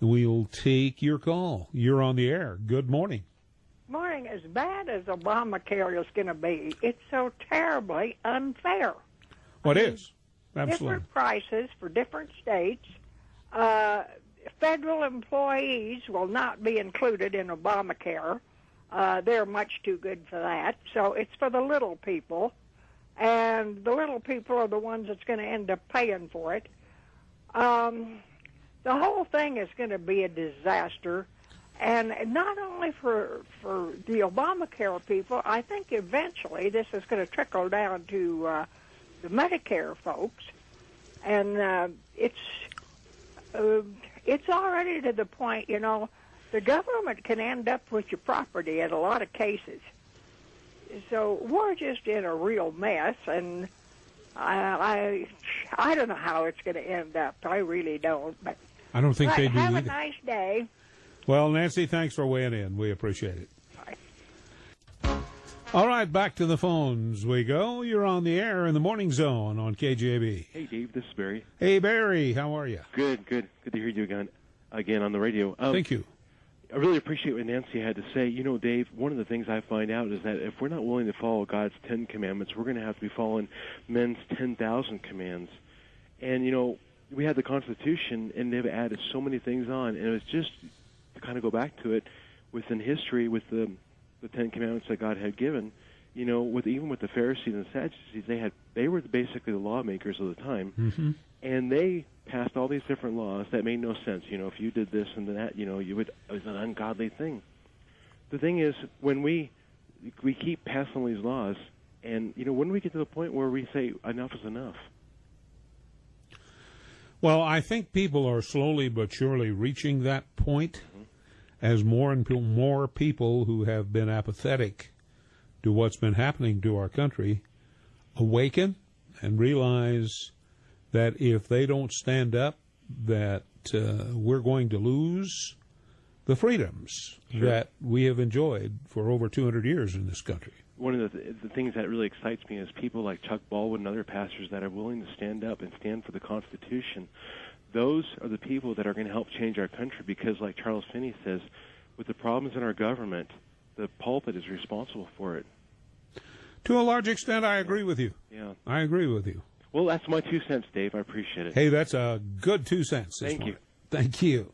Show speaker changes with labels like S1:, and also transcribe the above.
S1: We'll take your call. You're on the air. Good morning.
S2: Morning. As bad as Obamacare is going to be, it's so terribly unfair.
S1: Well, it is. Absolutely.
S2: Different prices for different states. Federal employees will not be included in Obamacare. They're much too good for that. So it's for the little people, and the little people are the ones that's going to end up paying for it. The whole thing is going to be a disaster, and not only for the Obamacare people. I think eventually this is going to trickle down to the Medicare folks, and it's already to the point, the government can end up with your property in a lot of cases. So we're just in a real mess, and I don't know how it's going to end up. I really don't. But
S1: I don't think they do
S2: have
S1: either.
S2: a nice day.
S1: Well, Nancy, thanks for weighing in. We appreciate it.
S2: Bye.
S1: All right, back to the phones we go. You're on the air in the Morning Zone on KJB.
S3: Hey, Dave, this is Barry.
S1: Hey, Barry, how are you?
S3: Good to hear you again on the radio.
S1: Thank you.
S3: I really appreciate what Nancy had to say. Dave, one of the things I find out is that if we're not willing to follow God's 10 commandments, we're going to have to be following men's 10,000 commands. And, we had the Constitution, and they've added so many things on, and it was just to kind of go back to it within history with the 10 commandments that God had given. Even with the Pharisees and the Sadducees, they were basically the lawmakers of the time,
S1: mm-hmm.
S3: and they passed all these different laws that made no sense. If you did this and that, it was an ungodly thing. The thing is, when we keep passing these laws, and when do we get to the point where we say enough is enough?
S1: Well, I think people are slowly but surely reaching that point,
S3: mm-hmm.
S1: as more and more people who have been apathetic to what's been happening to our country awaken and realize that if they don't stand up, that we're going to lose the freedoms
S3: Sure.
S1: that we have enjoyed for over 200 years in this country.
S3: One of the things that really excites me is people like Chuck Baldwin and other pastors that are willing to stand up and stand for the Constitution. Those are the people that are going to help change our country, because, like Charles Finney says, with the problems in our government, the pulpit is responsible for it.
S1: To a large extent, I agree with you.
S3: Yeah.
S1: I agree with you.
S3: Well, that's my 2 cents, Dave. I appreciate it.
S1: Hey, that's a good 2 cents.
S3: Thank you.
S1: Thank you.